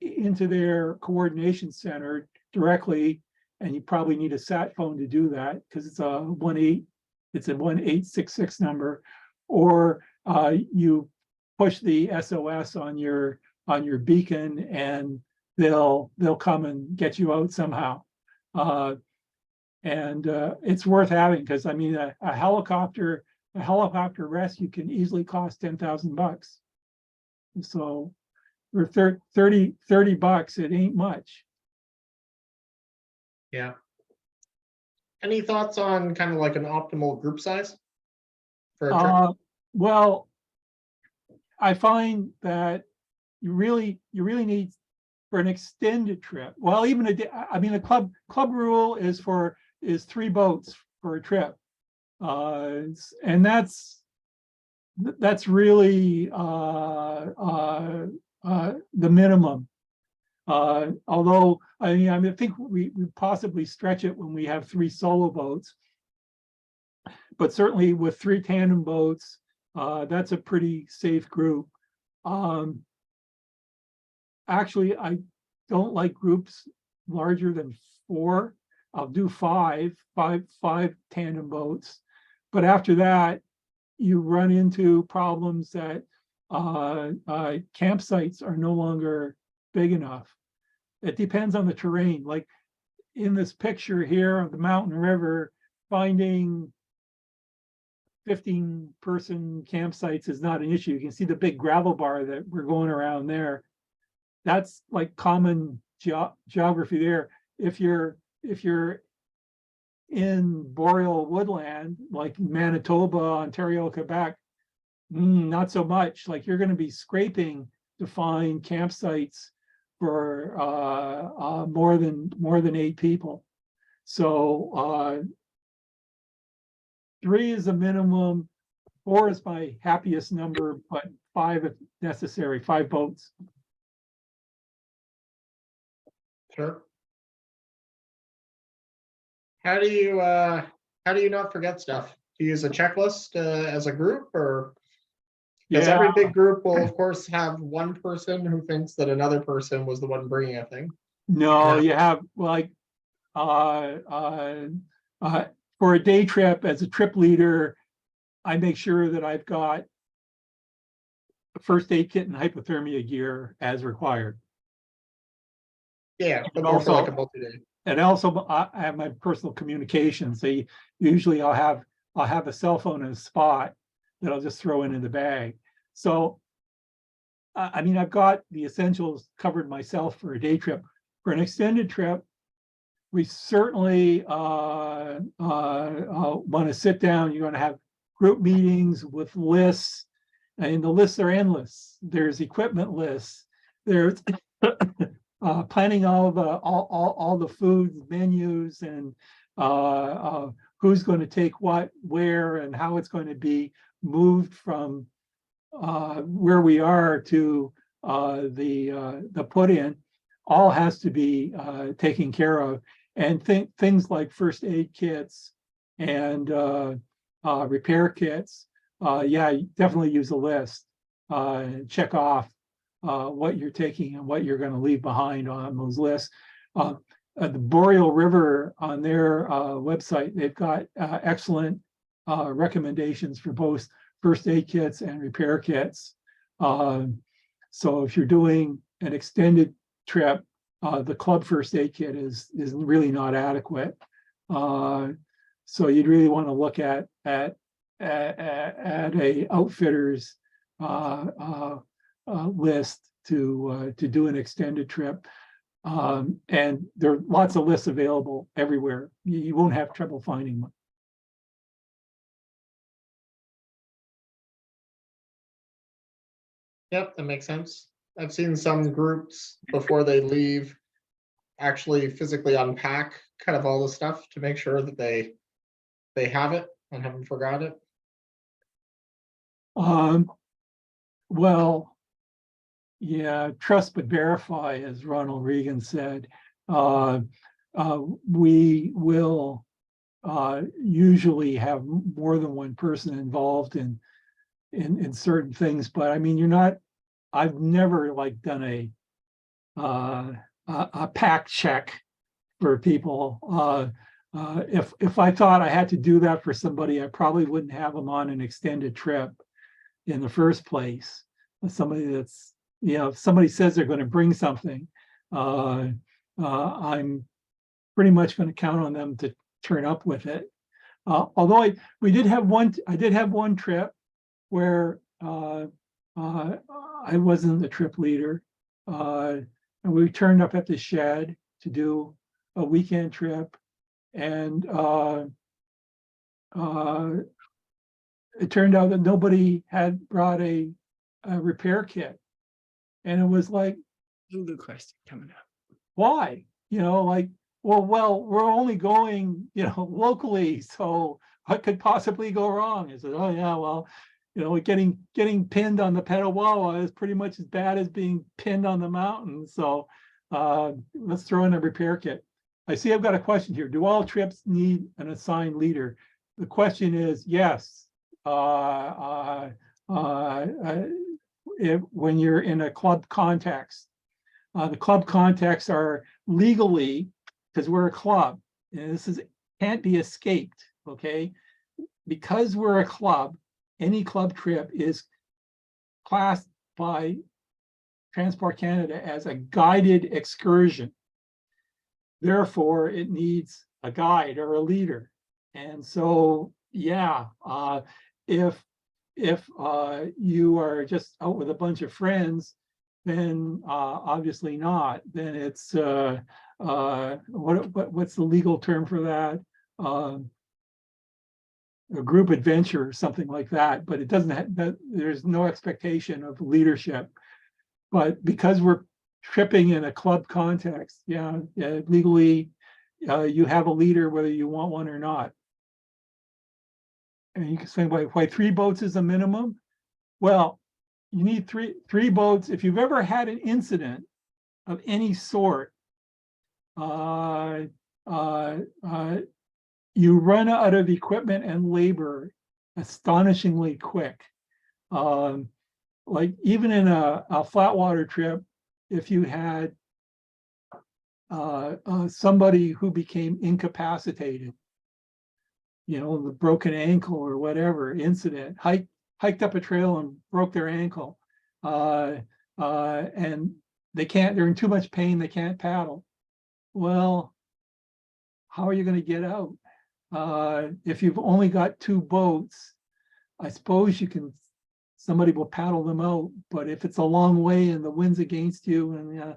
into their coordination center directly, and you probably need a sat phone to do that because it's a 1866 number, or you push the SOS on your beacon, and they'll come and get you out somehow. And it's worth having, because I mean a helicopter rescue can easily cost $10,000. So for $30, it ain't much. Yeah. Any thoughts on kind of like an optimal group size? For a trip? Well, I find that you really need for an extended trip. Well, even a day, I mean, the club rule is 3 boats for a trip. And that's really the minimum. Although I think we possibly stretch it when we have 3 solo boats, but certainly with 3 tandem boats, that's a pretty safe group. Actually, I don't like groups larger than 4. I'll do 5 tandem boats, but after that, you run into problems that campsites are no longer big enough. It depends on the terrain. Like in this picture here of the mountain river, finding 15-person campsites is not an issue. You can see the big gravel bar that we're going around there. That's like common geography there. If you're in boreal woodland like Manitoba, Ontario, Quebec, not so much. Like you're going to be scraping to find campsites for more than 8 people. So 3 is a minimum. 4 is my happiest number, but 5 if necessary. 5 boats. Sure. How do you not forget stuff? Do you use a checklist as a group, or because Yeah. every big group will of course have one person who thinks that another person was the one bringing a thing? No, Yeah. you have like for a day trip as a trip leader, I make sure that I've got a first aid kit and hypothermia gear as required. Yeah, but And more for also, like a multi-day. and also I have my personal communication. So usually I'll have a cell phone in a spot that I'll just throw in the bag. So I mean, I've got the essentials covered myself for a day trip. For an extended trip, we certainly want to sit down. You're going to have group meetings with lists, and the lists are endless. There's equipment lists. There's planning all the food menus and who's going to take what, where, and how it's going to be moved from where we are to the put-in. All has to be taken care of, and things like first aid kits and repair kits. Yeah, definitely use a list. Check off what you're taking and what you're going to leave behind on those lists. The Boreal River on their website, they've got excellent recommendations for both first aid kits and repair kits. So if you're doing an extended trip, the club first aid kit is really not adequate. So you'd really want to look at a outfitter's list to do an extended trip. And there are lots of lists available everywhere. You won't have trouble finding one. Yep, that makes sense. I've seen some groups before they leave actually physically unpack kind of all the stuff to make sure that they have it and haven't forgot it. Well, yeah, trust but verify, as Ronald Reagan said. We will usually have more than one person involved in certain things, but I mean, I've never like done a pack check for people. If I thought I had to do that for somebody, I probably wouldn't have them on an extended trip in the first place. Somebody that's, if somebody says they're going to bring something, I'm pretty much going to count on them to turn up with it. Although I did have one trip where I wasn't the trip leader, and we turned up at the shed to do a weekend trip, And it turned out that nobody had brought a repair kit. And it was like, Lulu question coming up. why? You know, like, well, we're only going, you know, locally, so what could possibly go wrong? I said, oh yeah, well, you know, getting pinned on the Petawawa is pretty much as bad as being pinned on the mountain. So let's throw in a repair kit. I see I've got a question here. Do all trips need an assigned leader? The question is yes. When you're in a club context. The club contexts are legally, because we're a club, and this can't be escaped, okay? Because we're a club, any club trip is classed by Transport Canada as a guided excursion. Therefore, it needs a guide or a leader. And so, yeah, if you are just out with a bunch of friends, then obviously not. Then it's what's the legal term for that? A group adventure or something like that. But it doesn't have that. There's no expectation of leadership. But because we're tripping in a club context, yeah, legally you have a leader whether you want one or not. And you can say why 3 boats is a minimum. Well, you need three boats. If you've ever had an incident of any sort, you run out of equipment and labor astonishingly quick. Like even in a flat water trip, if you had somebody who became incapacitated, you know, the broken ankle or whatever incident, hiked up a trail and broke their ankle, and they're in too much pain, they can't paddle. Well, how are you going to get out? If you've only got 2 boats, I suppose somebody will paddle them out, but if it's a long way and the wind's against you and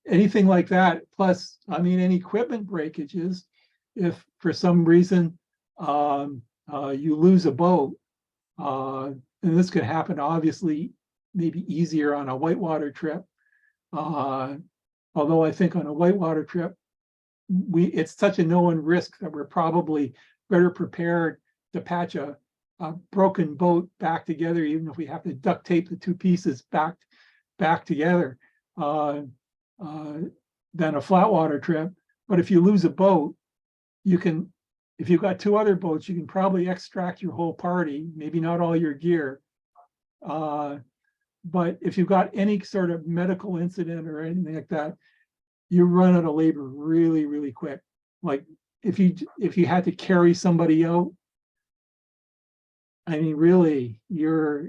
anything like that, plus, I mean, any equipment breakages, if for some reason you lose a boat, and this could happen obviously maybe easier on a whitewater trip. Although I think on a whitewater trip, it's such a known risk that we're probably better prepared to patch a broken boat back together, even if we have to duct tape the 2 pieces back together, than a flat water trip. But if you lose a boat, if you've got 2 other boats, you can probably extract your whole party, maybe not all your gear. But if you've got any sort of medical incident or anything like that, you run out of labor really, really quick. Like if you had to carry somebody out, I mean, really, you're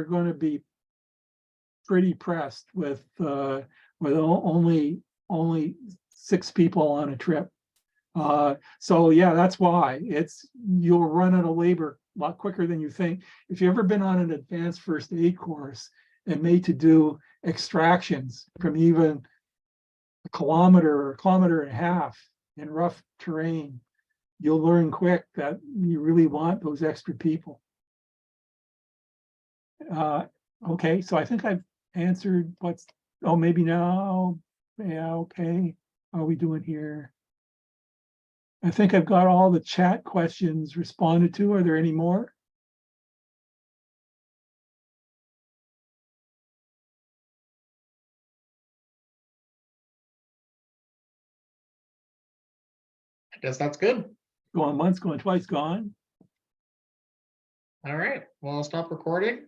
going to be pretty pressed with only 6 people on a trip. So yeah, that's why you'll run out of labor a lot quicker than you think. If you've ever been on an advanced first aid course and made to do extractions from even a kilometer or a kilometer and a half in rough terrain, you'll learn quick that you really want those extra people. Okay, so I think I've answered maybe now. Yeah, okay. How are we doing here? I think I've got all the chat questions responded to. Are there any more? I guess that's good. Going once, going twice, gone. All right, well, I'll stop recording.